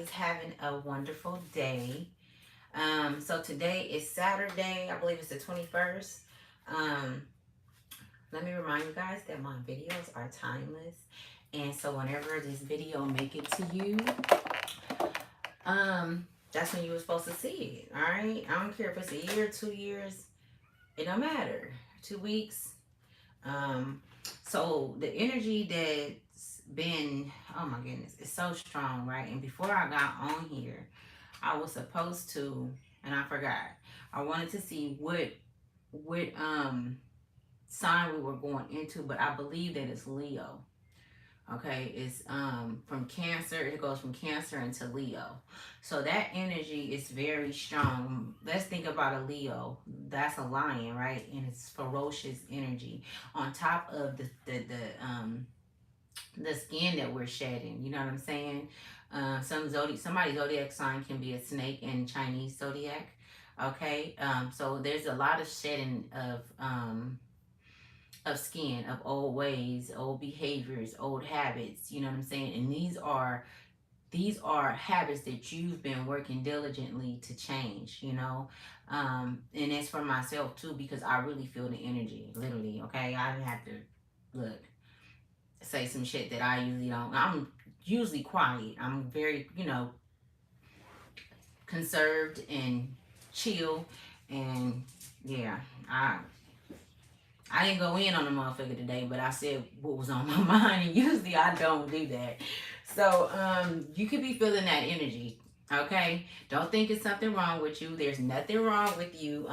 everybody's having a wonderful day. So today is Saturday. I believe it's the 21st. Um, Let me remind you guys that my videos are timeless. And so whenever this video make it to you, that's when you were supposed to see it. All right. I don't care if it's a year, 2 years. It don't matter. 2 weeks. Um, so the energy that's been, oh my goodness, it's so strong, right? And before I got on here, I was supposed to, and I forgot. I wanted to see what sign we were going into, but I believe that it's Leo. Okay, it's from Cancer. It goes from Cancer into Leo. So that energy is very strong. Let's think about a Leo. That's a lion, right? And it's ferocious energy. On top of the skin that we're shedding. You know what I'm saying? Somebody's zodiac sign can be a snake in Chinese zodiac. Okay, so there's a lot of shedding of skin, of old ways, old behaviors, old habits. You know what I'm saying? And these are habits that you've been working diligently to change. And it's for myself too because I really feel the energy, literally. Okay, I have to look say some shit that I usually don't. I'm usually quiet. I'm very, conserved and chill. And yeah, I didn't go in on the motherfucker today, but I said what was on my mind, and usually I don't do that. So you could be feeling that energy. Okay, don't think it's something wrong with you. There's nothing wrong with you.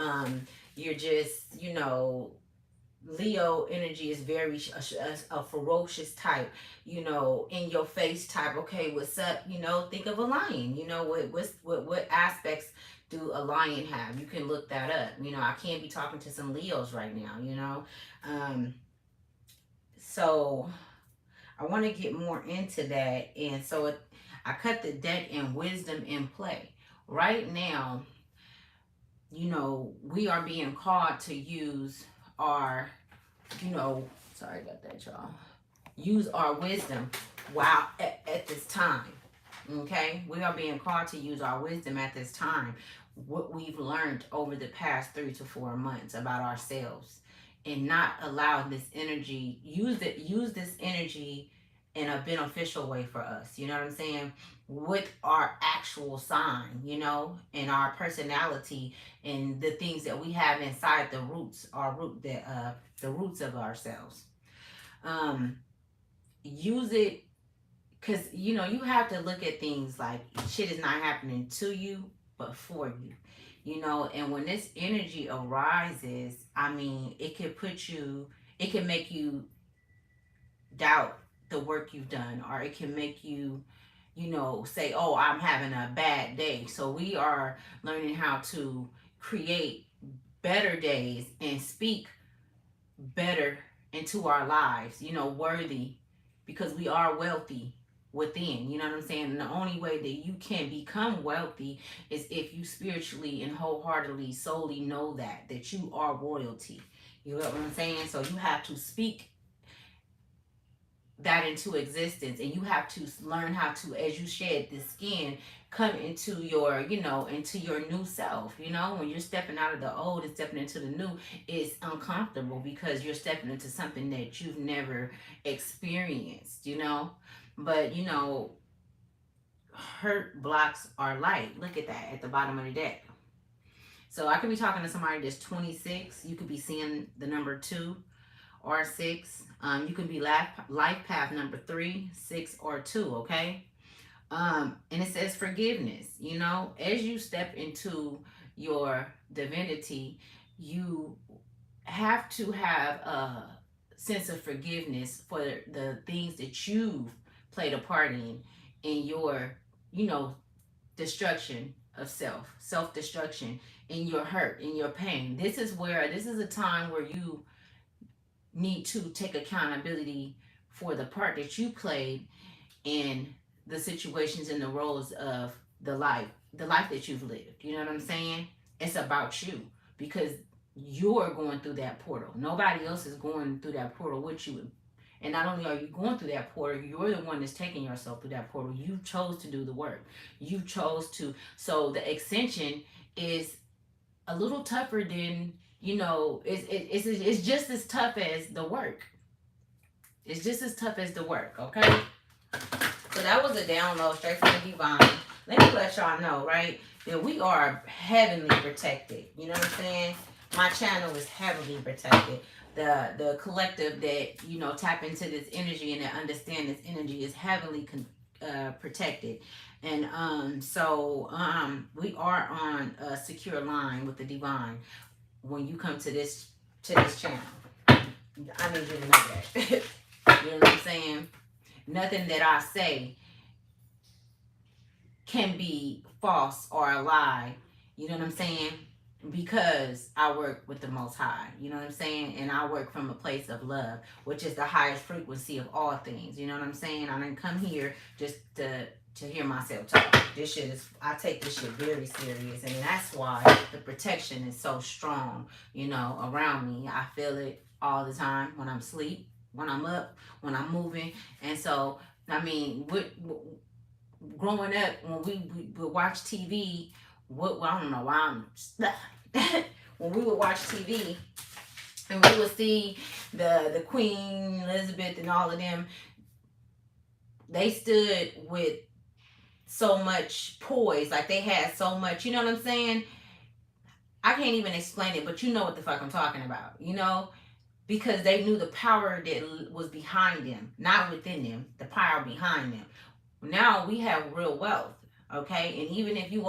You're just, Leo energy is very a ferocious type, in your face type. Okay, what's up? Think of a lion. What aspects do a lion have? You can look that up. I can't be talking to some Leos right now. So I want to get more into that, and so I cut the deck in wisdom in play. Right now, we are being called to use our, sorry about that, y'all. Use our wisdom while at this time. Okay? We are being called to use our wisdom at this time. What we've learned over the past 3 to 4 months about ourselves, and not allow this energy, use this energy in a beneficial way for us. You know what I'm saying? With our actual sign, and our personality, and the things that we have inside the roots, the roots of ourselves. Use it, because you have to look at things like shit is not happening to you, but for you. And when this energy arises, it can make you doubt the work you've done, or it can make you, say, oh, I'm having a bad day. So we are learning how to create better days and speak better into our lives, worthy, because we are wealthy within. You know what I'm saying? And the only way that you can become wealthy is if you spiritually and wholeheartedly, solely know that you are royalty. You know what I'm saying? So you have to speak that into existence, and you have to learn how to, as you shed the skin, come into your, into your new self. When you're stepping out of the old and stepping into the new, it's uncomfortable because you're stepping into something that you've never experienced. But hurt blocks are light. Look at that at the bottom of the deck. So I could be talking to somebody that's 26. You could be seeing the number 2 or 6. You can be life path number 3, 6, or 2. Okay. And it says forgiveness. As you step into your divinity, you have to have a sense of forgiveness for the things that you've played a part in your, destruction of self-destruction, in your hurt, in your pain. This is a time where you need to take accountability for the part that you played in the situations and the roles of the life that you've lived. You know what I'm saying? It's about you, because you're going through that portal. Nobody else is going through that portal with you And not only are you going through that portal, you're the one that's taking yourself through that portal. You chose to do the work. You chose to. So the ascension is a little tougher than, it's just as tough as the work. It's just as tough as the work, okay? So that was a download straight from the divine. Let me let y'all know, right, that we are heavenly protected. You know what I'm saying? My channel is heavily protected. The collective that, tap into this energy and that understand this energy is heavily protected. And we are on a secure line with the divine when you come to this channel. I need you to know that. You know what I'm saying? Nothing that I say can be false or a lie. You know what I'm saying? Because I work with the Most High. You know what I'm saying? And I work from a place of love, which is the highest frequency of all things. You know what I'm saying? I didn't come here just to hear myself talk. I take this shit very serious. And that's why the protection is so strong, around me. I feel it all the time when I'm asleep, when I'm up, when I'm moving. And so, I mean, growing up, when we would watch TV, I don't know why when we would watch TV and we would see the Queen Elizabeth and all of them, they stood with so much poise, like they had so much, you know what I'm saying? I can't even explain it, but you know what the fuck I'm talking about, because they knew the power that was behind them, not within them, the power behind them. Now we have real wealth, okay? And even if you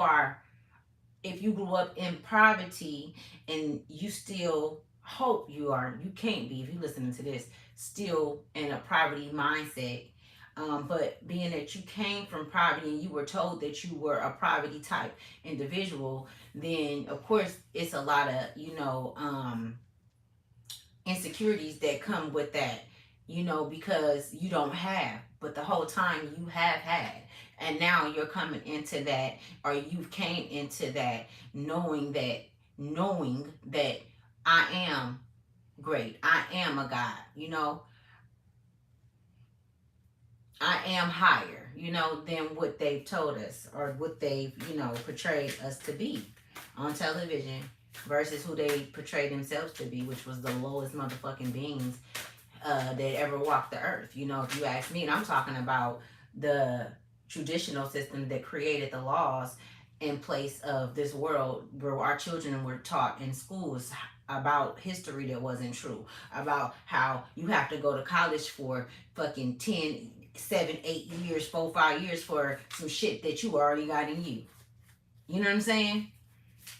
grew up in poverty and you still hope you can't be, if you're listening to this, still in a poverty mindset. But being that you came from poverty and you were told that you were a poverty type individual, then of course it's a lot of, insecurities that come with that, because you don't have, but the whole time you have had. And now you're coming into that, or you came into that knowing that I am great. I am a God, I am higher, than what they've told us or what they've, portrayed us to be on television versus who they portrayed themselves to be, which was the lowest motherfucking beings that ever walked the earth. If you ask me, and I'm talking about the traditional system that created the laws in place of this world, where our children were taught in schools about history that wasn't true, about how you have to go to college for fucking 10, 7, 8 years, 4, 5 years for some shit that you already got in you. You know what I'm saying?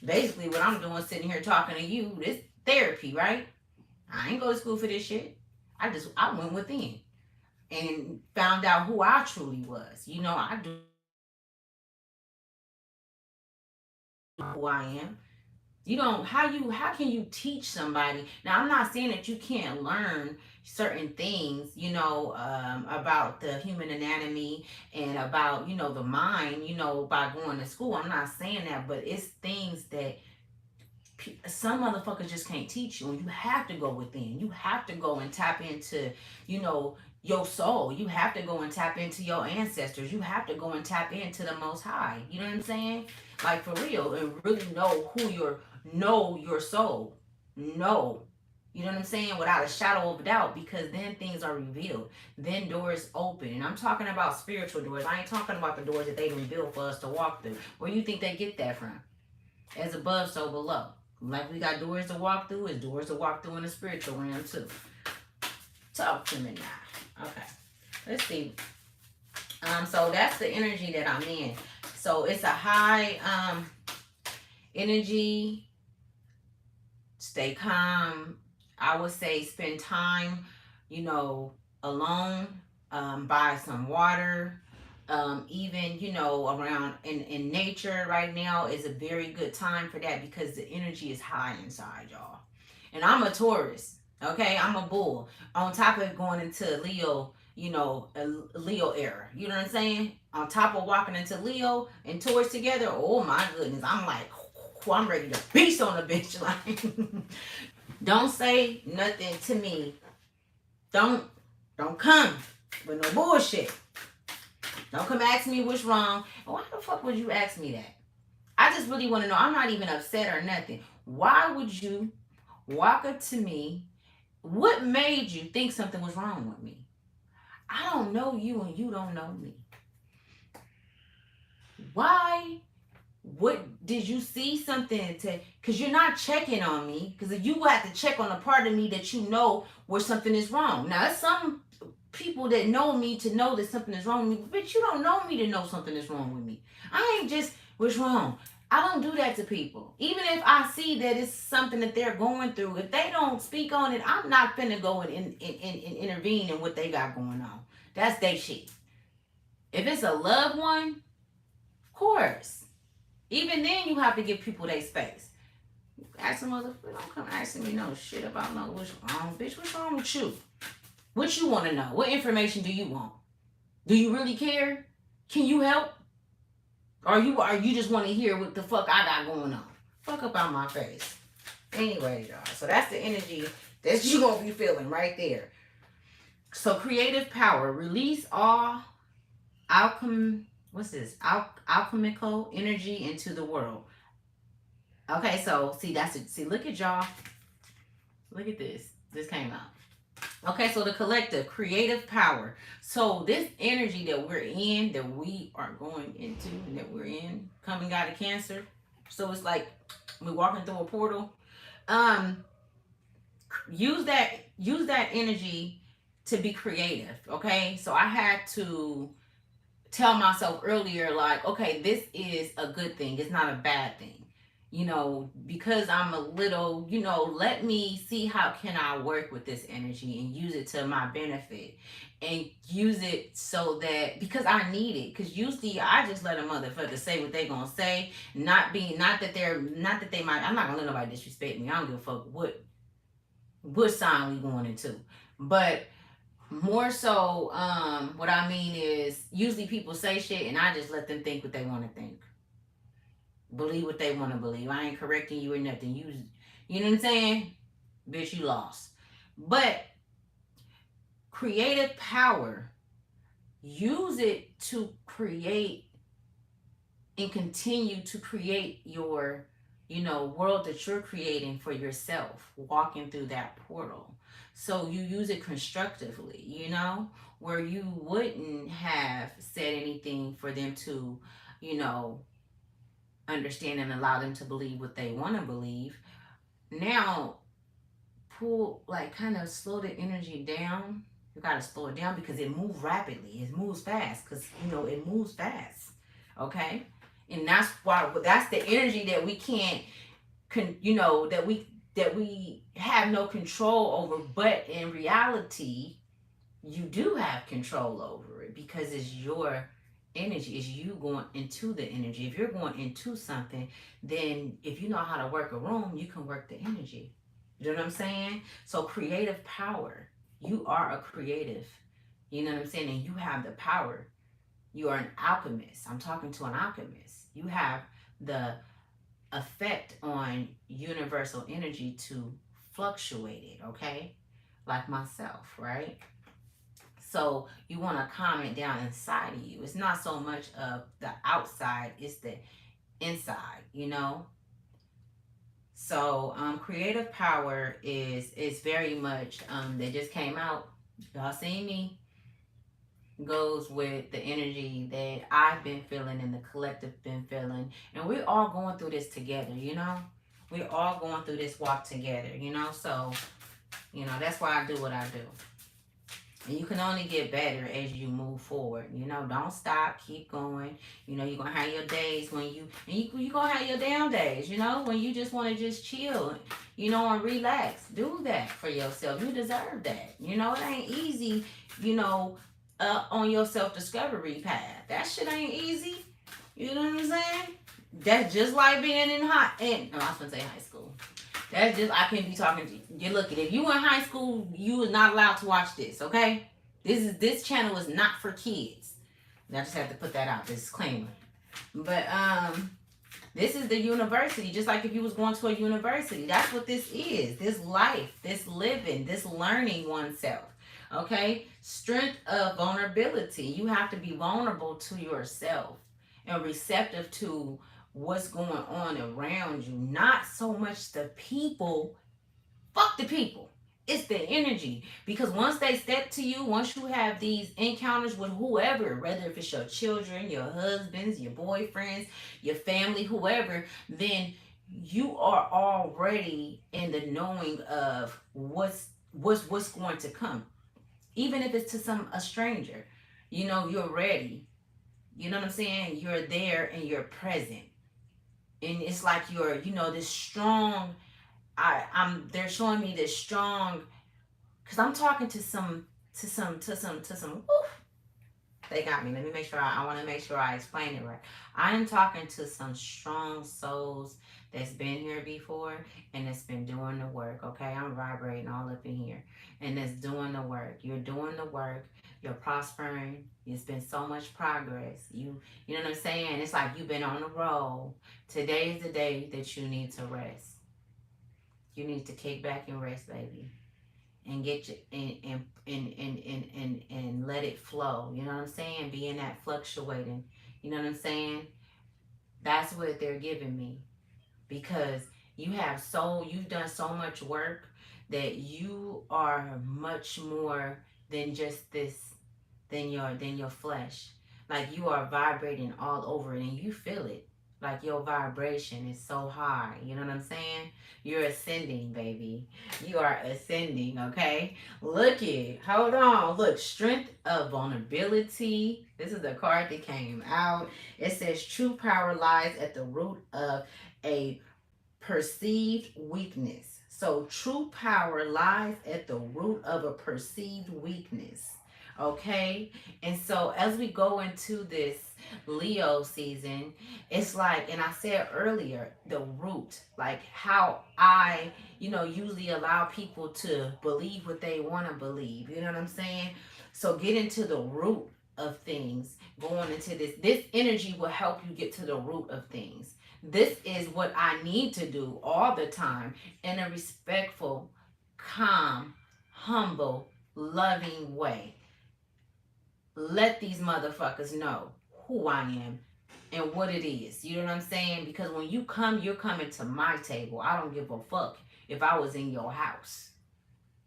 Basically what I'm doing sitting here talking to you, this therapy, right? I ain't go to school for this shit. I went within and found out who I truly was. I do who I am. How can you teach somebody? Now, I'm not saying that you can't learn certain things, about the human anatomy and about, the mind, by going to school. I'm not saying that, but it's things that some motherfuckers just can't teach you, and you have to go within. You have to go and tap into, your soul. You have to go and tap into your ancestors. You have to go and tap into the Most High. You know what I'm saying? Like, for real, and really know your soul. Know. You know what I'm saying? Without a shadow of a doubt, because then things are revealed. Then doors open. And I'm talking about spiritual doors. I ain't talking about the doors that they done built for us to walk through. Where you think they get that from? As above, so below. Like we got doors to walk through, is doors to walk through in the spiritual realm too. Talk to me now. Okay. Let's see. So that's the energy that I'm in. So it's a high energy. Stay calm. I would say spend time, alone. Buy some water. Even, around in nature right now is a very good time for that, because the energy is high inside, y'all. And I'm a Taurus, okay? I'm a bull. On top of going into Leo, a Leo era. You know what I'm saying? On top of walking into Leo and Taurus together, oh my goodness, I'm like, I'm ready to beast on the bitch. Like, don't say nothing to me. Don't Don't come with no bullshit. Don't come ask me what's wrong. And why the fuck would you ask me that? I just really want to know. I'm not even upset or nothing. Why would you walk up to me? What made you think something was wrong with me? I don't know you and you don't know me. Why? What did you see something to? Because you're not checking on me. Because you have to check on a part of me that you know where something is wrong. Now, there's some people that know me to know that something is wrong with me, but you don't know me to know something is wrong with me. I ain't just, what's wrong? I don't do that to people. Even if I see that it's something that they're going through, if they don't speak on it, I'm not finna go and intervene in what they got going on. That's their shit. If it's a loved one, of course. Even then, you have to give people their space. Ask some motherfucker, don't come asking me no shit about no what's wrong, bitch. What's wrong with you? What you want to know? What information do you want? Do you really care? Can you help? Or you just want to hear what the fuck I got going on? Fuck up out my face. Anyway, y'all. So that's the energy that you gonna be feeling right there. So creative power, release all alchemical energy into the world. Okay, so see that's it. See, look at y'all. Look at this. This came out. Okay, so the collective, creative power. So this energy that we're in, that we are going into, and that we're in, coming out of Cancer. So it's like we're walking through a portal. Use that energy to be creative. Okay, so I had to tell myself earlier, like, okay, this is a good thing. It's not a bad thing. Because I'm a little, let me see how can I work with this energy and use it to my benefit, and use it so that, because I need it. Because usually I just let a motherfucker say what they gonna say, not that they might. I'm not gonna let nobody disrespect me. I don't give a fuck what sign we going into, but more so, what I mean is usually people say shit and I just let them think what they want to think, believe what they want to believe. I ain't correcting you or nothing. You know what I'm saying? Bitch, you lost. But creative power, use it to create and continue to create your, world that you're creating for yourself, walking through that portal. So you use it constructively, where you wouldn't have said anything for them to, understand and allow them to believe what they want to believe. Now, kind of slow the energy down. You got to slow it down because it moves rapidly. It moves fast because, it moves fast. Okay? And that's the energy that we can't, that we have no control over. But in reality, you do have control over it because it's your energy. Is you going into the energy. If you're going into something, then if you know how to work a room, you can work the energy. You know what I'm saying? So creative power. You are a creative. You know what I'm saying? And you have the power. You are an alchemist. I'm talking to an alchemist. You have the effect on universal energy to fluctuate it, okay? Like myself, right? So you want to calm it down inside of you. It's not so much of the outside, it's the inside, So creative power is very much, they just came out, y'all seen me, goes with the energy that I've been feeling and the collective been feeling. And we're all going through this together, We're all going through this walk together, So, that's why I do what I do. And you can only get better as you move forward. Don't stop. Keep going. You're going to have your days when you're going to have your down days, when you just want to just chill, and relax. Do that for yourself. You deserve that. It ain't easy, on your self-discovery path. That shit ain't easy. You know what I'm saying? That's just like being I was going to say high school. That's just, I can't be talking to you. You look at, if you in high school, you are not allowed to watch this, okay? This channel is not for kids. I just have to put that out, disclaimer. But this is the university, just like if you was going to a university. That's what this is. This life, this living, this learning oneself. Okay? Strength of vulnerability. You have to be vulnerable to yourself and receptive to what's going on around you. Not so much the people. Fuck the people. It's the energy. Because once they step to you, once you have these encounters with whoever, whether if it's your children, your husbands, your boyfriends, your family, whoever, then you are already in the knowing of what's going to come. Even if it's to a stranger, you're ready. You know what I'm saying? You're there and you're present. And it's like you're, this strong. They're showing me this strong, because I'm talking to some. Oof, they got me. Let me make sure. I want to make sure I explain it right. I am talking to some strong souls that's been here before and that's been doing the work. Okay, I'm vibrating all up in here, and that's doing the work. You're doing the work. You're prospering. It's been so much progress. You know what I'm saying? It's like you've been on the roll. Today is the day that you need to rest. You need to kick back and rest, baby, and get you and let it flow. You know what I'm saying? Be in that fluctuating. You know what I'm saying? That's what they're giving me, because you've done so much work that you are much more than just this, than your flesh. Like, you are vibrating all over it and you feel it. Like, your vibration is so high. You know what I'm saying? You're ascending, baby. You are ascending, okay? Look it. Hold on. Look, strength of vulnerability. This is the card that came out. It says true power lies at the root of a perceived weakness. So, true power lies at the root of a perceived weakness. Okay? And so, as we go into this Leo season, it's like, and I said earlier, the root, like how I, usually allow people to believe what they want to believe. You know what I'm saying? So, get into the root of things going into this. This energy will help you get to the root of things. This is what I need to do all the time in a respectful, calm, humble, loving way. Let these motherfuckers know who I am and what it is. You know what I'm saying? Because when you come, you're coming to my table. I don't give a fuck if I was in your house.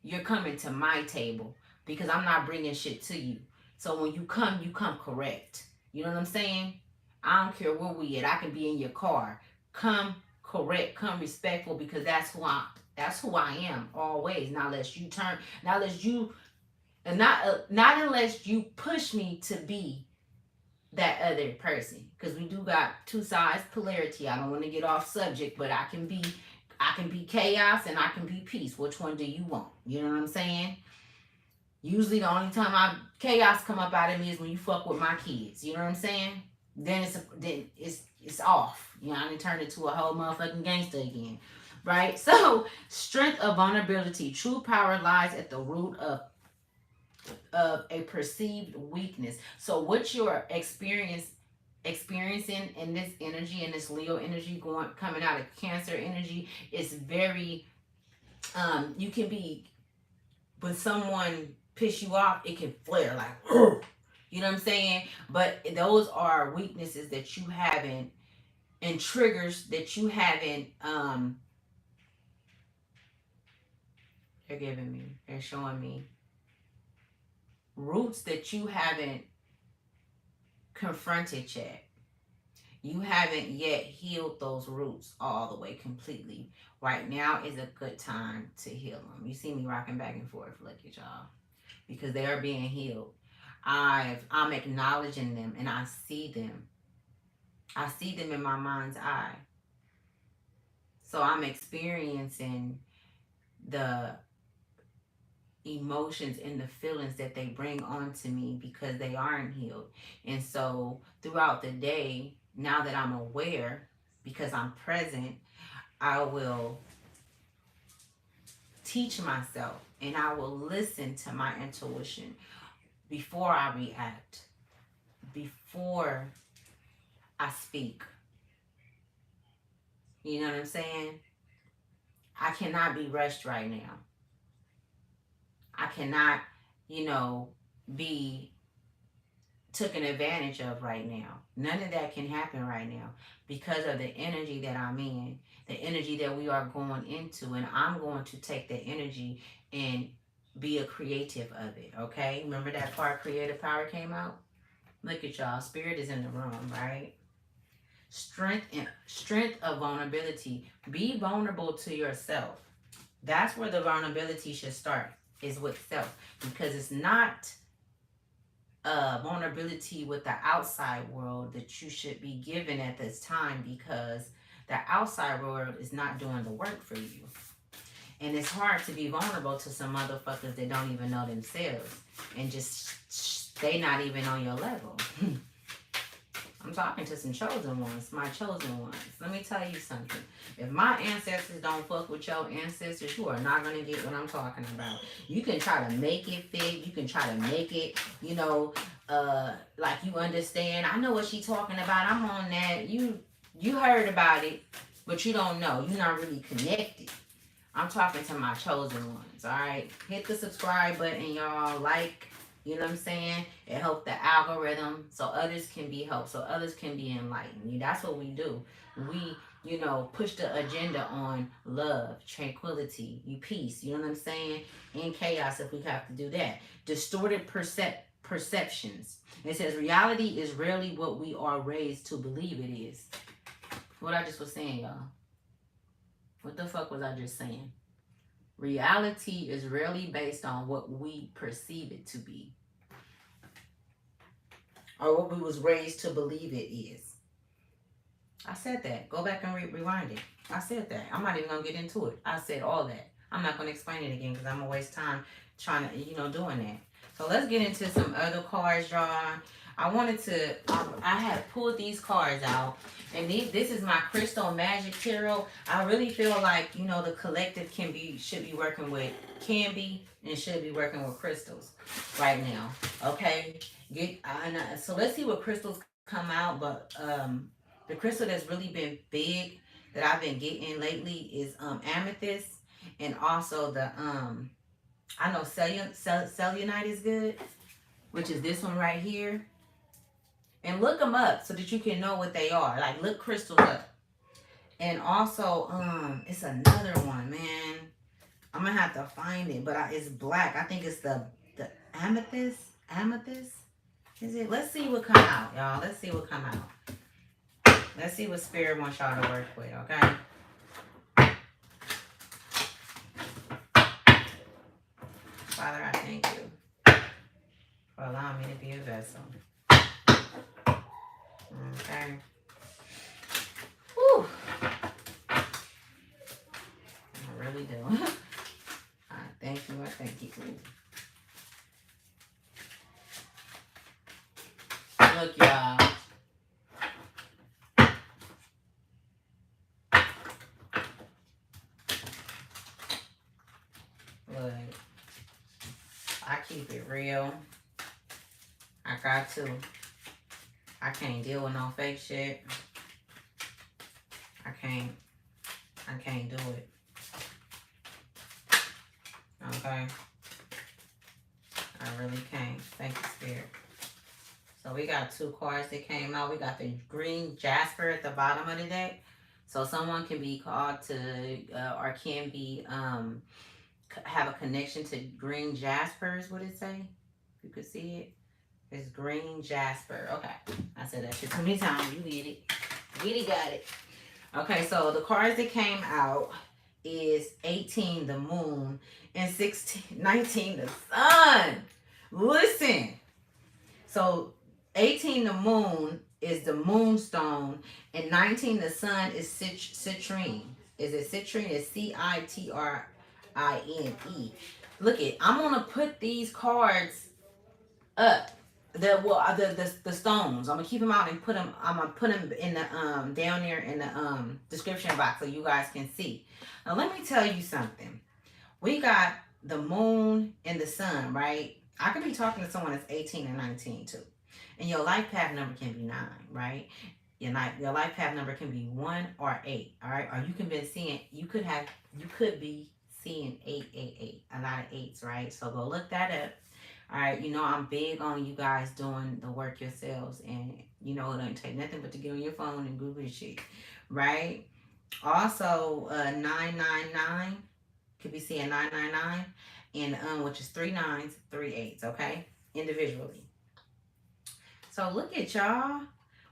You're coming to my table because I'm not bringing shit to you. So when you come correct. You know what I'm saying? I don't care where we at. I can be in your car. Come correct, come respectful, because that's who I am always. Not unless you turn, not unless you, and not unless you push me to be that other person. Because we do got two sides polarity. I don't want to get off subject, but I can be chaos and I can be peace. Which one do you want? You know what I'm saying? Usually the only time chaos come up out of me is when you fuck with my kids. You know what I'm saying? Then it's off. I done turned into a whole motherfucking gangster again. Right? So, strength of vulnerability. True power lies at the root of a perceived weakness. So what you're experiencing in this energy, in this Leo energy coming out of Cancer energy, is very you can be, when someone piss you off, it can flare like you know what I'm saying? But those are weaknesses that you haven't, and triggers that you haven't they're giving me, they're showing me roots that you haven't confronted yet. You haven't yet healed those roots all the way completely. Right now is a good time to heal them. You see me rocking back and forth, look at y'all, because they are being healed. I'm acknowledging them and I see them. I see them in my mind's eye. So I'm experiencing the emotions and the feelings that they bring on to me because they aren't healed. And so throughout the day, now that I'm aware, because I'm present, I will teach myself and I will listen to my intuition before I react, before I speak. You know what I'm saying? I cannot be rushed right now. I cannot you know, be taken advantage of right now. None of that can happen right now because of the energy that I'm in, the energy that we are going into, and I'm going to take that energy and be a creative of it. Okay, remember that part, creative power came out. Look at y'all, spirit is in the room, right? Strength of vulnerability. Be vulnerable to yourself. That's where the vulnerability should start, is with self, because it's not vulnerability with the outside world that you should be given at this time, because the outside world is not doing the work for you. And it's hard to be vulnerable to some motherfuckers that don't even know themselves and just they not even on your level. I'm talking to some chosen ones, my chosen ones. Let me tell you something. If my ancestors don't fuck with your ancestors, you are not going to get what I'm talking about. You can try to make it fit. You can try to make it, like you understand. I know what she talking about. I'm on that. You heard about it, but you don't know. You're not really connected. I'm talking to my chosen ones, all right? Hit the subscribe button, y'all. Like, you know what I'm saying? It helped the algorithm so others can be helped, so others can be enlightened. That's what we do. We, push the agenda on love, tranquility, peace, you know what I'm saying? And chaos if we have to do that. Distorted perceptions. It says reality is rarely what we are raised to believe it is. What I just was saying, y'all. What the fuck was I just saying? Reality is rarely based on what we perceive it to be, or what we was raised to believe it is. I said that. Go back and rewind it. I said that. I'm not even going to get into it. I said all that. I'm not going to explain it again because I'm going to waste time trying to, doing that. So let's get into some other cards, y'all. I wanted to, I had pulled these cards out, and this is my Crystal Magic Tarot. I really feel like, the collective should be working with, should be working with crystals right now. Okay? So let's see what crystals come out, but the crystal that's really been big that I've been getting lately is amethyst, and also the, I know selenite is good, which is this one right here. And look them up so that you can know what they are. Like, look crystals up. And also, it's another one, man. I'm gonna have to find it, but it's black. I think it's the amethyst. Amethyst? Is it? Let's see what come out, y'all. Let's see what come out. Let's see what spirit wants y'all to work with, okay? Father, I thank you for allowing me to be a vessel. Okay. Whew. I really do. I thank you. I thank you. Look, y'all. Look. I keep it real. I got to. I can't deal with no fake shit. I can't do it. Okay? I really can't. Thank you, Spirit. So we got two cards that came out. We got the green jasper at the bottom of the deck. So someone can be called to, or can be, have a connection to green jaspers, what it say? You could see it. It's green jasper. Okay. I said that shit too many times. You get it. Got it. Okay, so the cards that came out is 18, the moon, and 19, the sun. Listen. So 18, the moon, is the moonstone, and 19, the sun, is citrine. Is it citrine? It's Citrine. Look it. I'm gonna put these cards up. The stones. I'm gonna keep them out and put them. I'm gonna put them in the down there in the description box so you guys can see. Now let me tell you something. We got the moon and the sun, right? I could be talking to someone that's 18 and 19 too, and your life path number can be 9, right? Your life path number can be 1 or 8, all right? Or you could be seeing 888, a lot of 8s, right? So go look that up. All right, you know I'm big on you guys doing the work yourselves, and you know it don't take nothing but to get on your phone and Google the shit, right? Also, 999 could be seeing 999, and which is three nines, three eights, okay, individually. So look at y'all.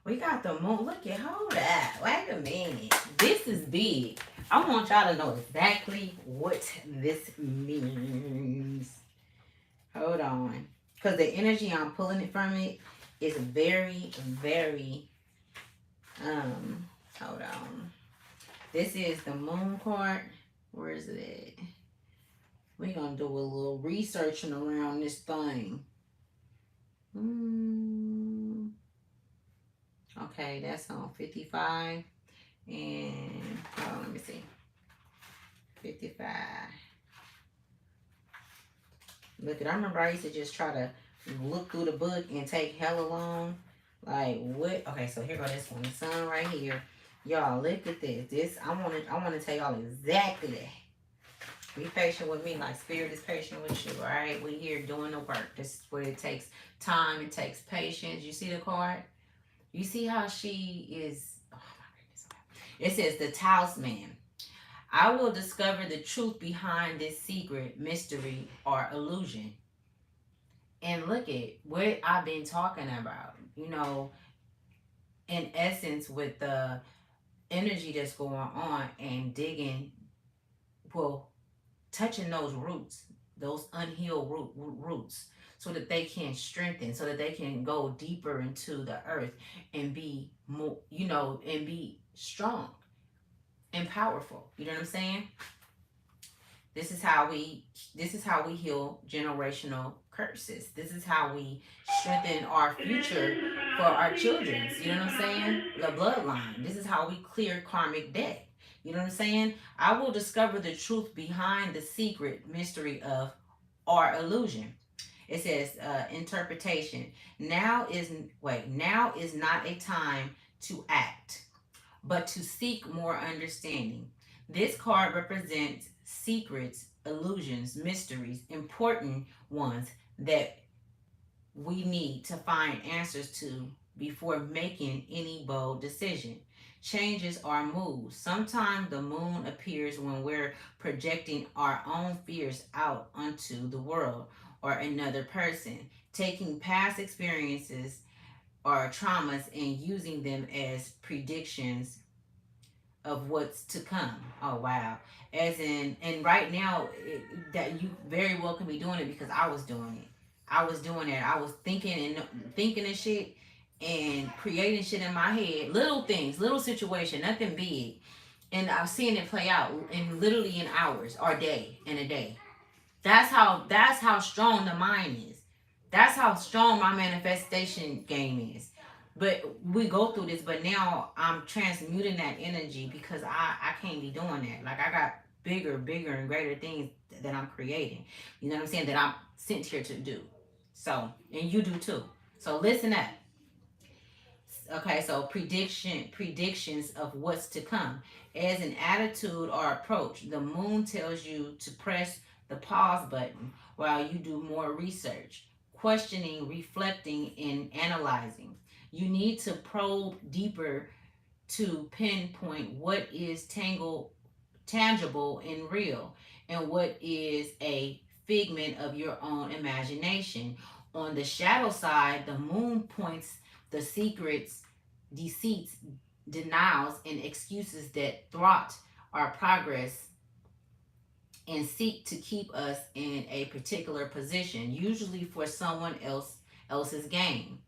We got the moon. Look at, hold up. Wait a minute. This is big. I want y'all to know exactly what this means. Hold on. Because the energy I'm pulling it from it is very, very, hold on. This is the moon card. Where is it at? We're going to do a little researching around this thing. Okay, that's on 55. And, hold on, let me see. 55. Look, I remember I used to just try to look through the book and take hella long. Like, what? Okay, so here go this one. The sun right here. Y'all, look at this. I want to tell y'all exactly that. Be patient with me like spirit is patient with you, all right? We here doing the work. This is where it takes time. It takes patience. You see the card? You see how she is? Oh, my goodness. It says the talisman. I will discover the truth behind this secret, mystery, or illusion. And look at what I've been talking about. You know, in essence, with the energy that's going on and digging, well, touching those roots, those unhealed roots, so that they can strengthen, so that they can go deeper into the earth and be more, you know, and be strong and powerful. You know what I'm saying? This is how we heal generational curses. This is how we strengthen our future for our children. You know what I'm saying? The bloodline. This is how we clear karmic debt. You know what I'm saying? I will discover the truth behind the secret mystery of our illusion. It says interpretation. Now is not a time to act, but to seek more understanding. This card represents secrets, illusions, mysteries, important ones that we need to find answers to before making any bold decision. Changes our moves. Sometimes the moon appears when we're projecting our own fears out onto the world or another person, taking past experiences or traumas and using them as predictions of what's to come. Oh wow. As in, and right now that you very well can be doing it because I was doing it. I was doing it. I was thinking and shit and creating shit in my head. Little things, little situation, nothing big. And I've seen it play out in literally in hours or day in a day. That's how strong the mind is. That's how strong my manifestation game is. But we go through this, but now I'm transmuting that energy because I can't be doing that. Like I got bigger and greater things that I'm creating. You know what I'm saying? That I'm sent here to do. So, and you do too. So listen up. Okay, so predictions of what's to come. As an attitude or approach, the moon tells you to press the pause button while you do more research, questioning, reflecting, and analyzing. You need to probe deeper to pinpoint what is tangible and real and what is a figment of your own imagination. On the shadow side, the moon points the secrets, deceits, denials, and excuses that thwart our progress and seek to keep us in a particular position, usually for else's gain.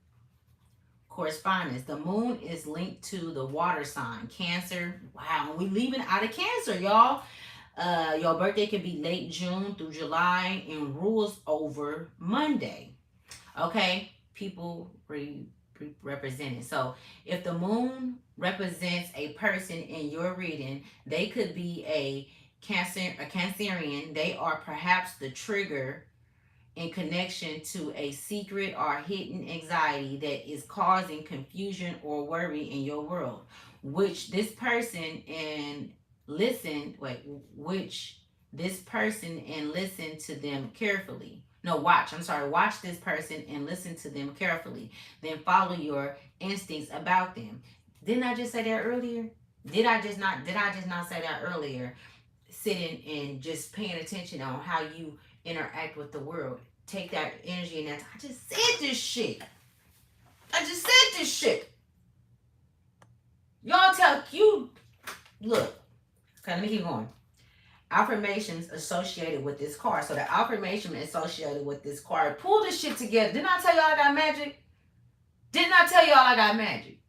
Correspondence. The moon is linked to the water sign, Cancer. Wow, we leaving out of Cancer, y'all. Your birthday could be late June through July and rules over Monday. Okay, people represented. So if the moon represents a person in your reading, they could be a Cancerian. They are perhaps the trigger in connection to a secret or hidden anxiety that is causing confusion or worry in your world, which this person and which this person and listen to them carefully. No, watch. I'm sorry. Watch this person and listen to them carefully. Then follow your instincts about them. Didn't I just say that earlier? Did I just not say that earlier? Sitting and just paying attention on how you interact with the world. Take that energy and that. I just said this shit. I just said this shit. Y'all tell you. Look. Okay, let me keep going. Affirmations associated with this card. So the affirmation associated with this card. Pull this shit together. Didn't I tell y'all I got magic? Didn't I tell y'all I got magic?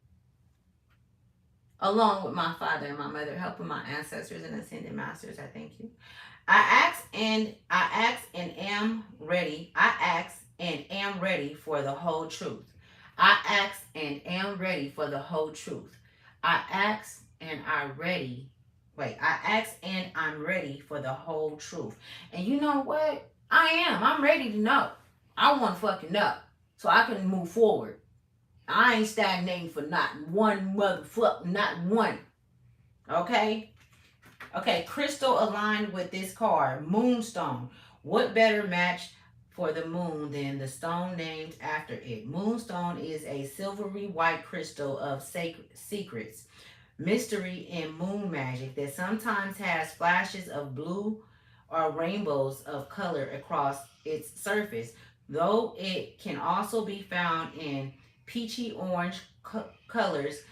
Along with my father and my mother, helping my ancestors and ascended masters, I thank you. I ask and am ready. I ask and am ready for the whole truth. I ask and am ready for the whole truth. I ask and I'm ready. Wait, I ask and I'm ready for the whole truth. And you know what? I am. I'm ready to know. I want to fucking know so I can move forward. I ain't stagnating for not one motherfucker, not one. Okay? Okay, crystal aligned with this card, moonstone. What better match for the moon than the stone named after it? Moonstone is a silvery white crystal of sacred secrets, mystery, and moon magic that sometimes has flashes of blue or rainbows of color across its surface, though it can also be found in peachy orange colors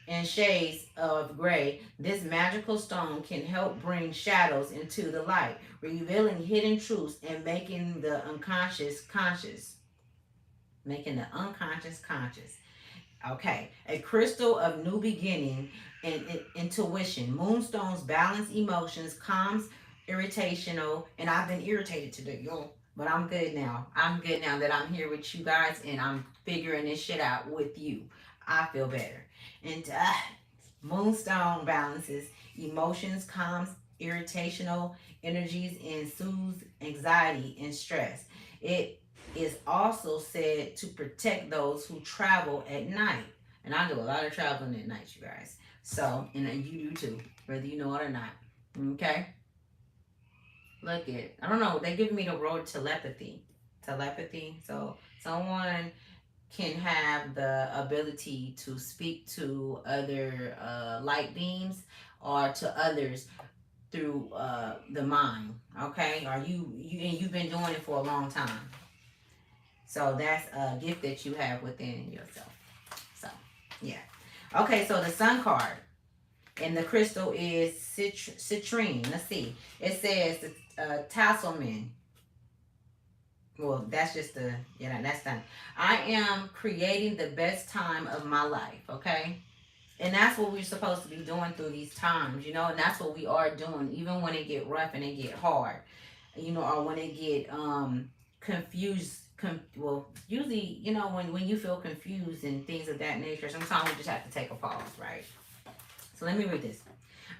and shades of gray. This magical stone can help bring shadows into the light, revealing hidden truths and making the unconscious conscious. Making the unconscious conscious. Okay, a crystal of new beginning and intuition. Moonstones balance emotions, calms irritational, and I've been irritated today, yo. But I'm good now. I'm good now that I'm here with you guys and I'm figuring this shit out with you. I feel better. And Moonstone balances emotions, calms irritational energies, and soothes anxiety and stress. It is also said to protect those who travel at night. And I do a lot of traveling at night, you guys. So, and you do too, whether you know it or not. Okay? Look it. I don't know. They give me the word telepathy. Telepathy. So, someone can have the ability to speak to other light beams or to others through the mind. Okay? Or and you've been doing it for a long time. So that's a gift that you have within yourself. So, yeah. Okay, so the sun card and the crystal is citrine. Let's see. It says the tasselman. Well, that's just the, yeah, that's done. I am creating the best time of my life, okay? And that's what we're supposed to be doing through these times, you know, and that's what we are doing, even when it get rough and it get hard, you know, or when it get confused. Well, usually, you know, when you feel confused and things of that nature, sometimes we just have to take a pause, right? So let me read this.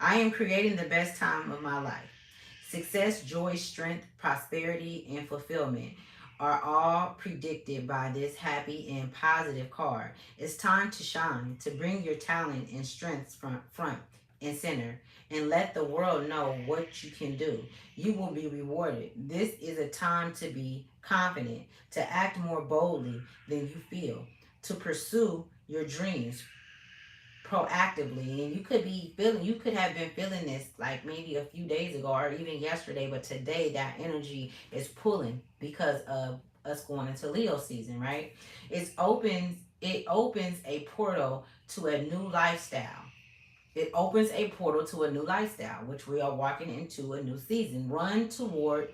I am creating the best time of my life. Success, joy, strength, prosperity, and fulfillment are all predicted by this happy and positive card. It's time to shine, to bring your talent and strengths front and center, and let the world know what you can do. You will be rewarded. This is a time to be confident, to act more boldly than you feel, to pursue your dreams proactively. And you could have been feeling this like maybe a few days ago or even yesterday, but today that energy is pulling because of us going into Leo season, right? It opens a portal to a new lifestyle. It opens a portal to a new lifestyle, which we are walking into a new season. Run towards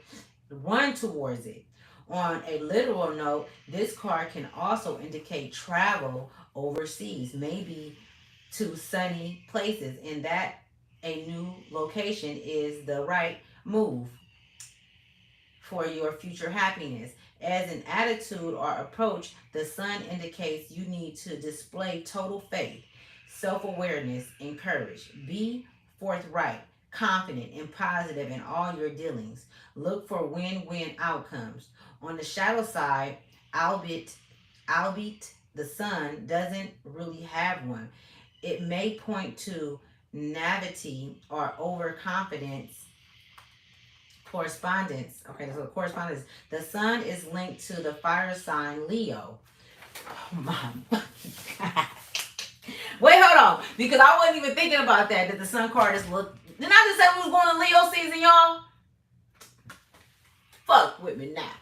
it. On a literal note, this card can also indicate travel overseas, maybe to sunny places, and that a new location is the right move for your future happiness. As an attitude or approach, the sun indicates you need to display total faith, self awareness, and courage. Be forthright, confident, and positive in all your dealings. Look for win win outcomes. On the shadow side, albeit the sun doesn't really have one, it may point to naivety or overconfidence Correspondence. Okay, so correspondence. The sun is linked to the fire sign Leo. Oh my God. Wait, hold on. Because I wasn't even thinking about that the sun card is look. Didn't I just say we was going to Leo season, y'all? Fuck with me now.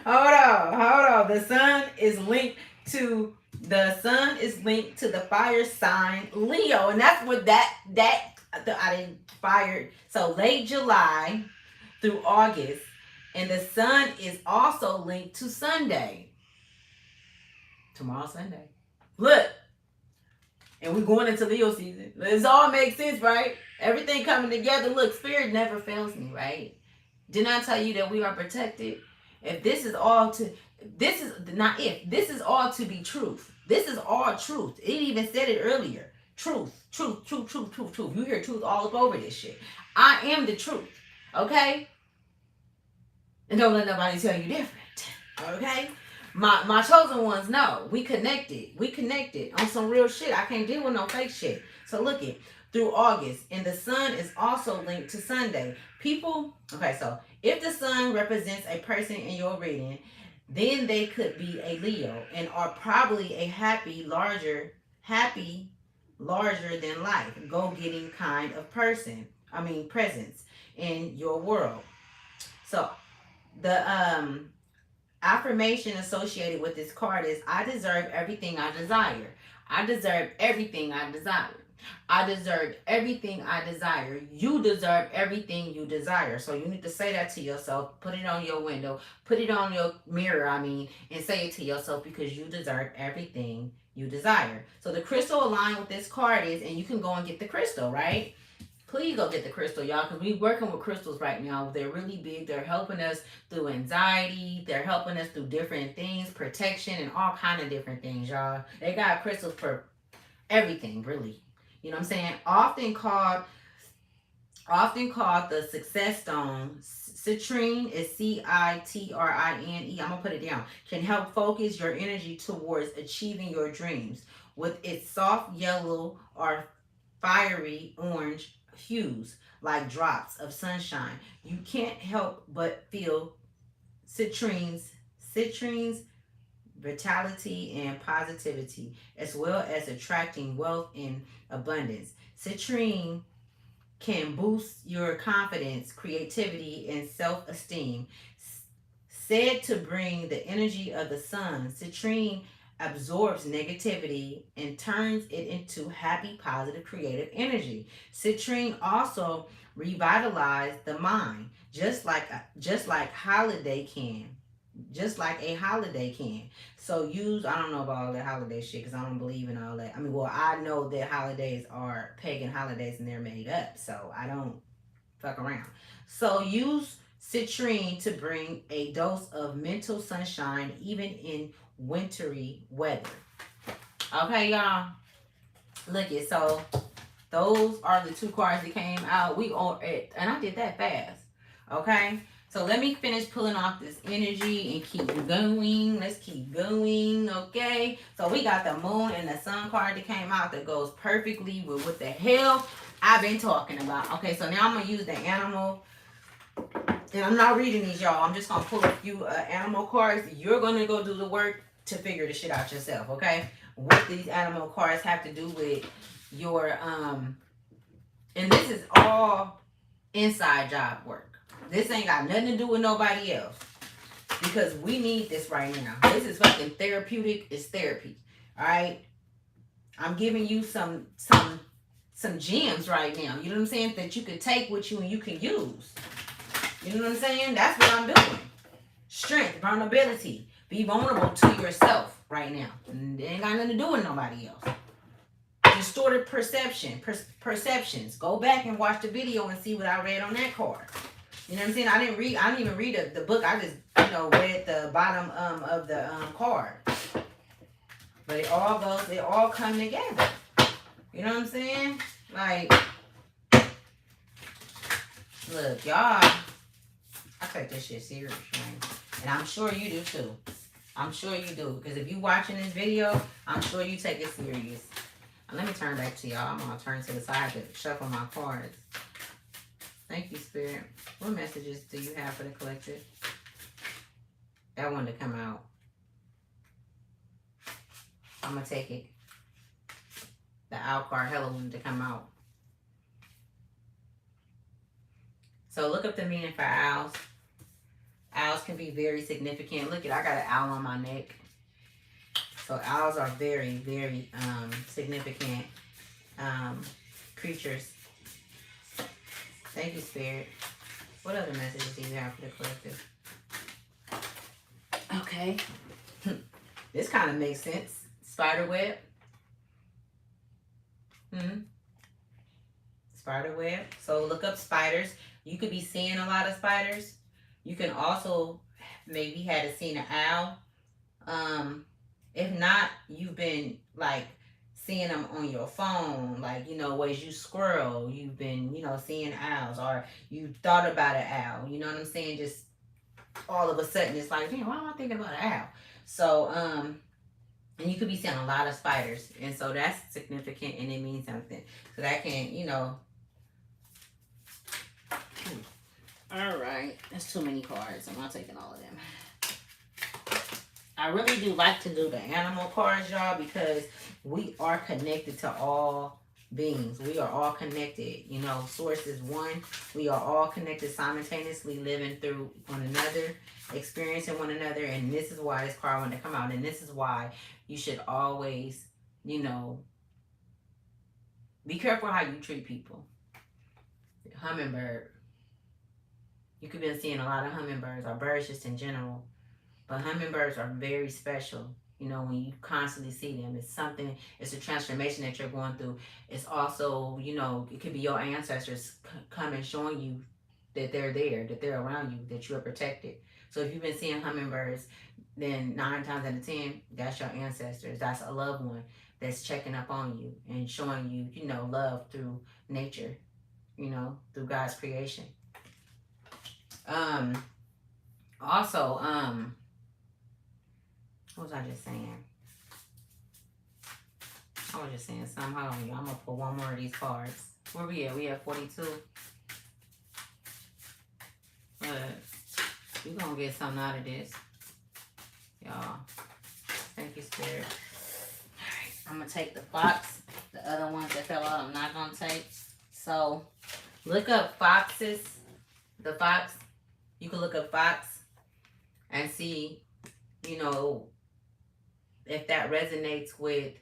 Hold on. The sun is linked to the fire sign Leo, and that's what I didn't fire. So late July through August, and the sun is also linked to Sunday. Tomorrow Sunday. Look, and we're going into Leo season. This all makes sense, right? Everything coming together. Look, spirit never fails me, right? Didn't I tell you that we are protected? If this is all to, this is not if, this is all to be truth. This is all truth. It even said it earlier. Truth. You hear truth all up over this shit. I am the truth. Okay? And don't let nobody tell you different. Okay? My chosen ones know. We connected on some real shit. I can't deal with no fake shit. So look it. Through August, and the sun is also linked to Sunday. So if the sun represents a person in your reading, then they could be a Leo and are probably a happy, larger than life, go-getting kind of presence in your world. So the affirmation associated with this card is, I deserve everything I desire. I deserve everything I desire. I deserve everything I desire. You deserve everything you desire. So you need to say that to yourself. Put it on your window. Put it on your mirror, and say it to yourself, because you deserve everything you desire. So the crystal aligned with this card is, and you can go and get the crystal, right? Please go get the crystal, y'all, because we're working with crystals right now. They're really big. They're helping us through anxiety. They're helping us through different things, protection, and all kind of different things, y'all. They got crystals for everything, really. You know what I'm saying? Often called the success stone. Citrine is Citrine. I'm going to put it down. Can help focus your energy towards achieving your dreams. With its soft yellow or fiery orange hues like drops of sunshine, you can't help but feel citrine's vitality and positivity, as well as attracting wealth and abundance. Citrine can boost your confidence, creativity, and self-esteem. Said to bring the energy of the sun, citrine absorbs negativity and turns it into happy, positive, creative energy. Citrine also revitalizes the mind, just like a holiday can. So I don't know about all that holiday shit, because I don't believe in all that. I know that holidays are pagan holidays and they're made up, so I don't fuck around. So use citrine to bring a dose of mental sunshine even in wintry weather. Okay, y'all. Look it. So those are the two cards that came out. We on it, and I did that fast. Okay. So let me finish pulling off this energy and keep going. Let's keep going, okay? So we got the moon and the sun card that came out that goes perfectly with what the hell I've been talking about. Okay, so now I'm going to use the animal. And I'm not reading these, y'all. I'm just going to pull a few animal cards. You're going to go do the work to figure the shit out yourself, okay? What these animal cards have to do with your, and this is all inside job work. This ain't got nothing to do with nobody else, because we need this right now. This is fucking therapeutic. It's therapy. All right. I'm giving you some gems right now. You know what I'm saying? That you can take with you and you can use. You know what I'm saying? That's what I'm doing. Strength, vulnerability. Be vulnerable to yourself right now. And it ain't got nothing to do with nobody else. Distorted perceptions. Go back and watch the video and see what I read on that card. You know what I'm saying? I didn't even read the book. I just, read the bottom of the card. But it all come together. You know what I'm saying? Like, look, y'all, I take this shit serious, man. And I'm sure you do too. I'm sure you do. Because if you watching this video, I'm sure you take it serious. Now, let me turn back to y'all. I'm going to turn to the side to shuffle my cards. Thank you, Spirit. What messages do you have for the collective? That one to come out. I'm going to take it. The owl card, hella one to come out. So look up the meaning for owls. Owls can be very significant. Look at, I got an owl on my neck. So owls are very, very significant creatures. Thank you, Spirit. What other messages do you have for the collective? Okay. This kind of makes sense. Spider web. Spider web. So look up spiders. You could be seeing a lot of spiders. You can also maybe had seen an owl. If not, you've been like seeing them on your phone, like, you know, as you scroll, you've been, you know, seeing owls, or you thought about an owl, you know what I'm saying? Just all of a sudden it's like, damn, why am I thinking about an owl? So, and you could be seeing a lot of spiders, and so that's significant, and it means something. So that can, you know. All right, that's too many cards. I'm not taking all of them. I really do like to do the animal cards, y'all, because we are connected to all beings. We are all connected. You know, source is one. We are all connected simultaneously, living through one another, experiencing one another. And this is why this card wanted to come out. And this is why you should always, you know, be careful how you treat people. Hummingbird. You could be seeing a lot of hummingbirds, or birds just in general. But hummingbirds are very special. You know, when you constantly see them, it's something, it's a transformation that you're going through. It's also, you know, it could be your ancestors coming showing you that they're there, that they're around you, that you are protected. So if you've been seeing hummingbirds, then 9 times out of 10, that's your ancestors. That's a loved one that's checking up on you and showing you, you know, love through nature, you know, through God's creation. Also, what was I just saying? I was just saying something. Hold on, y'all. I'm going to pull one more of these cards. Where we at? We at 42. But you're going to get something out of this. Y'all. Thank you, Spirit. Alright, I'm going to take the fox. The other ones that fell out, I'm not going to take. So, look up foxes. The fox. You can look up fox and see, you know, if that resonates with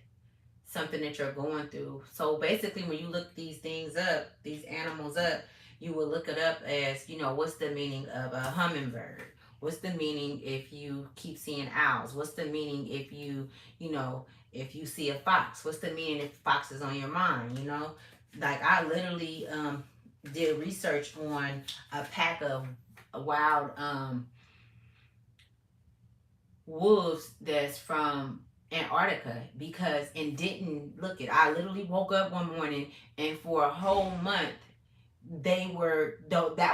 something that you're going through. So basically, when you look these things up, these animals up, you will look it up as, you know, what's the meaning of a hummingbird? What's the meaning if you keep seeing owls? What's the meaning if you know, if you see a fox? What's the meaning if fox is on your mind, you know? Like, I literally did research on a pack of wild wolves that's from Antarctica, because and didn't look it. I literally woke up one morning and for a whole month that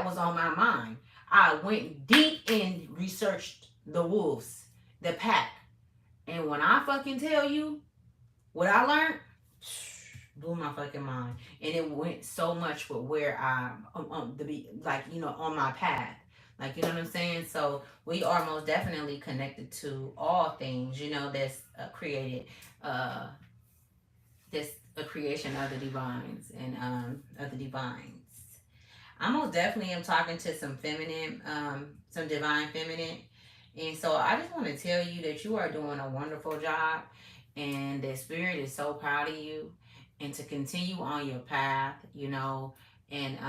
was on my mind. I went deep and researched the wolves, the pack. And when I fucking tell you what I learned, blew my fucking mind. And it went so much with where I'm like, you know, on my path. Like, you know what I'm saying? So we are most definitely connected to all things, you know, that's created, that's a creation of the divines and of the divines. I most definitely am talking to some feminine, some divine feminine. And so I just want to tell you that you are doing a wonderful job, and the spirit is so proud of you, and to continue on your path, you know, and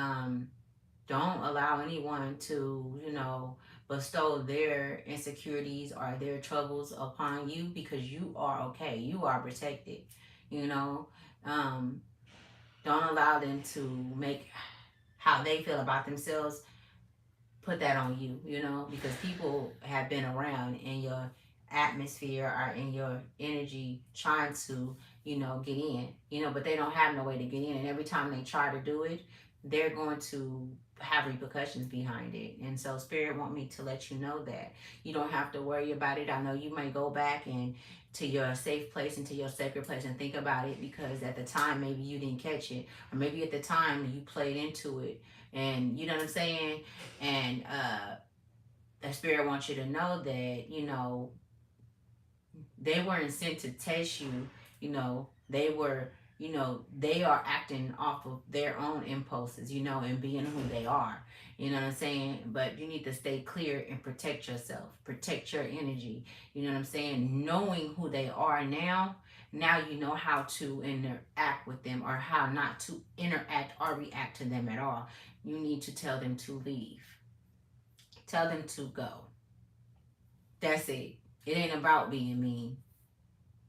don't allow anyone to, you know, bestow their insecurities or their troubles upon you, because you are okay. You are protected, you know. Don't allow them to make how they feel about themselves, put that on you, you know, because people have been around in your atmosphere or in your energy trying to, you know, get in, you know, but they don't have no way to get in. And every time they try to do it, they're going to have repercussions behind it. And so Spirit want me to let you know that you don't have to worry about it. I know you may go back and to your safe place, into your sacred place, and think about it, because at the time maybe you didn't catch it, or maybe at the time you played into it, and you know what I'm saying. And the spirit wants you to know that, they weren't sent to test you. They were, they are acting off of their own impulses, and being who they are. You know what I'm saying? But you need to stay clear and protect yourself, protect your energy. You know what I'm saying? Knowing who they are now you know how to interact with them, or how not to interact or react to them at all. You need to tell them to leave, tell them to go. That's it. It ain't about being mean.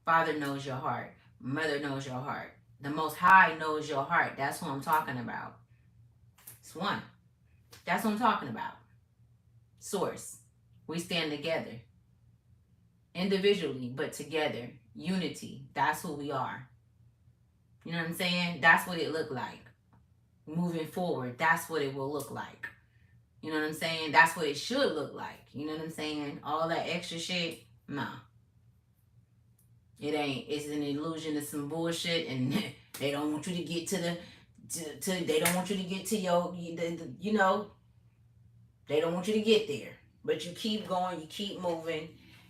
Father knows your heart. Mother knows your heart. The Most High knows your heart. That's what I'm talking about. It's one. That's what I'm talking about. Source. We stand together. Individually, but together. Unity. That's who we are. You know what I'm saying? That's what it looked like. Moving forward, that's what it will look like. You know what I'm saying? That's what it should look like. You know what I'm saying? All that extra shit, nah. It ain't. It's an illusion of some bullshit, and they don't want you to get to the, they don't want you to get to your, they don't want you to get there. But you keep going, you keep moving,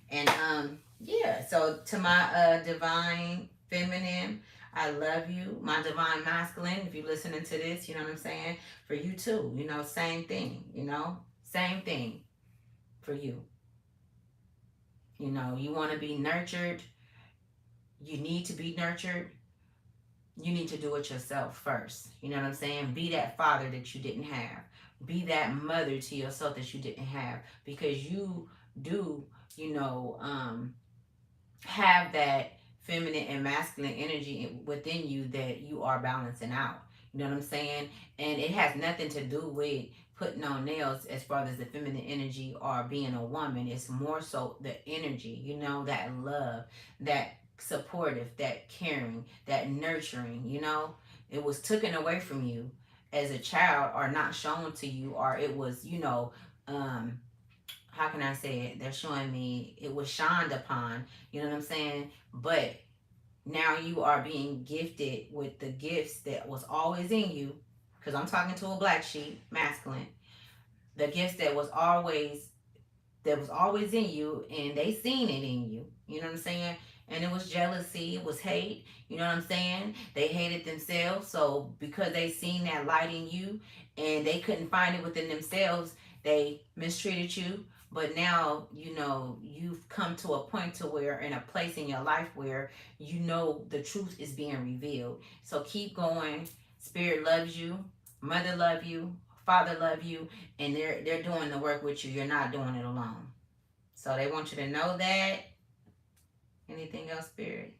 and yeah. So to my divine feminine, I love you. My divine masculine, if you're listening to this, you know what I'm saying? For you too, same thing, same thing for you. You want to be nurtured. You need to be nurtured. You need to do it yourself first. You know what I'm saying? Be that father that you didn't have. Be that mother to yourself that you didn't have. Because you do, have that feminine and masculine energy within you that you are balancing out. You know what I'm saying? And it has nothing to do with putting on nails as far as the feminine energy or being a woman. It's more so the energy, that love, that supportive, that caring, that nurturing, It was taken away from you as a child, or not shown to you, or it was, how can I say it? They're showing me it was shined upon, you know what I'm saying? But now you are being gifted with the gifts that was always in you, because I'm talking to a black sheep, masculine. The gifts that was always in you, and they seen it in you. You know what I'm saying? And it was jealousy, it was hate. You know what I'm saying? They hated themselves, so because they seen that light in you, and they couldn't find it within themselves, they mistreated you. But now you've come to a point to where, in a place in your life where the truth is being revealed. So keep going. Spirit loves you. Mother love you. Father love you, and they're doing the work with you. You're not doing it alone. So they want you to know that. Anything else, Spirit?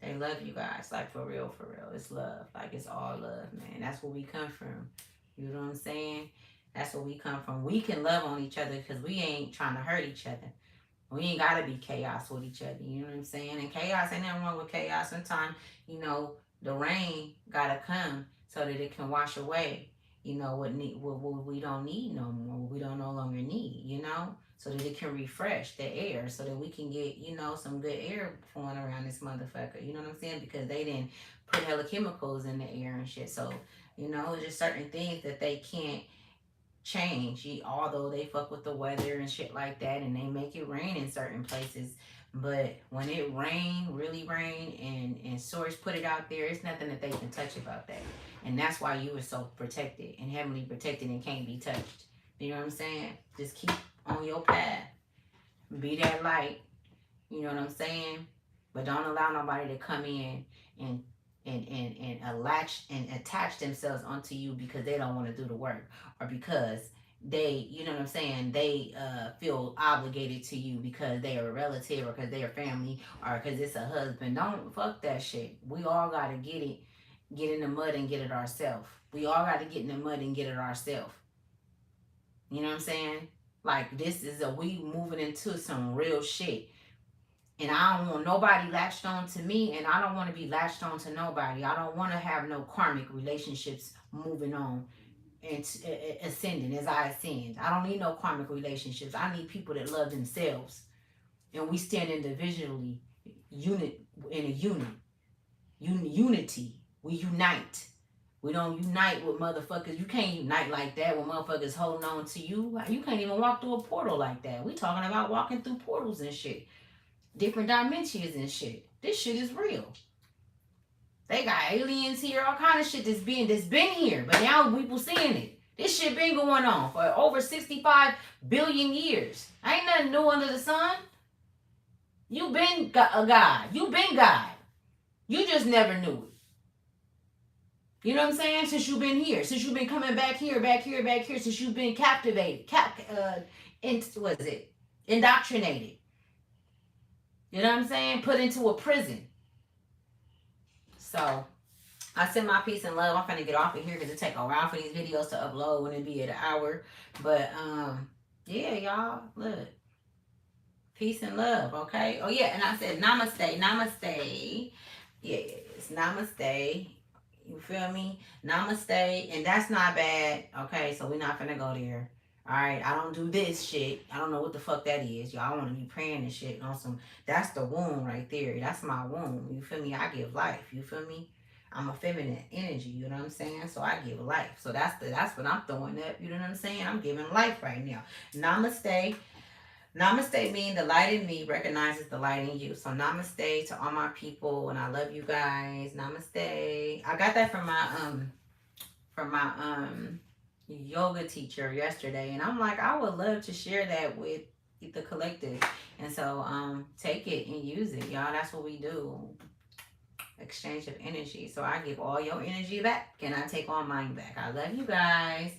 They love you guys, like for real, for real. It's love, like it's all love, man. That's where we come from. You know what I'm saying? That's where we come from. We can love on each other because we ain't trying to hurt each other. We ain't gotta be chaos with each other. You know what I'm saying? And chaos, ain't nothing wrong with chaos. Sometimes, the rain gotta come so that it can wash away, what we don't need no more, what we don't no longer need, so that it can refresh the air, so that we can get, some good air flowing around this motherfucker. You know what I'm saying? Because they didn't put hella chemicals in the air and shit. So, it's just certain things that they can't change, although they fuck with the weather and shit like that, and they make it rain in certain places. But when it really rain, and source put it out there, it's nothing that they can touch about that. And that's why you were so protected and heavenly protected and can't be touched. You know what I'm saying? Just keep on your path. Be that light. You know what I'm saying? But don't allow nobody to come in and latch and attach themselves onto you because they don't want to do the work, or because they, you know what I'm saying, they feel obligated to you because they are a relative, or because they are family, or because it's a husband. Don't fuck that shit. We all gotta get in the mud and get it ourselves. We all gotta get in the mud and get it ourselves. You know what I'm saying? Like, this is we moving into some real shit. And I don't want nobody latched on to me, and I don't want to be latched on to nobody. I don't want to have no karmic relationships moving on and ascending as I ascend. I don't need no karmic relationships. I need people that love themselves. and we stand individually, unit in a unity. We unite. We don't unite with motherfuckers. You can't unite like that when motherfuckers holding on to you. You can't even walk through a portal like that. We talking about walking through portals and shit, different dimensions and shit. This shit is real. They got aliens here, all kind of shit that's been here, but now people seeing it. This shit been going on for over 65 billion years. Ain't nothing new under the sun. You been a God. You been God. You just never knew it. You know what I'm saying? Since you've been here, since you've been coming back here, since you've been captivated, what is it? Indoctrinated. You know what I'm saying? Put into a prison. So I send my peace and love. I'm finna get off of here because it take a while for these videos to upload when it be at an hour. But yeah, y'all, look. Peace and love, okay? Oh yeah, and I said namaste. Yeah, it's namaste. You feel me? Namaste, and that's not bad. Okay, so we're not finna go there. All right, I don't do this shit. I don't know what the fuck that is. Y'all want to be praying and shit on some. That's the womb right there. That's my womb. You feel me? I give life. You feel me? I'm a feminine energy. You know what I'm saying? So I give life. So that's what I'm throwing up. You know what I'm saying? I'm giving life right now. Namaste. Namaste means the light in me recognizes the light in you. So namaste to all my people, and I love you guys. Namaste. I got that from my yoga teacher yesterday, and I'm like, I would love to share that with the collective. And so take it and use it, y'all. That's what we do. Exchange of energy. So I give all your energy back, and I take all mine back. I love you guys.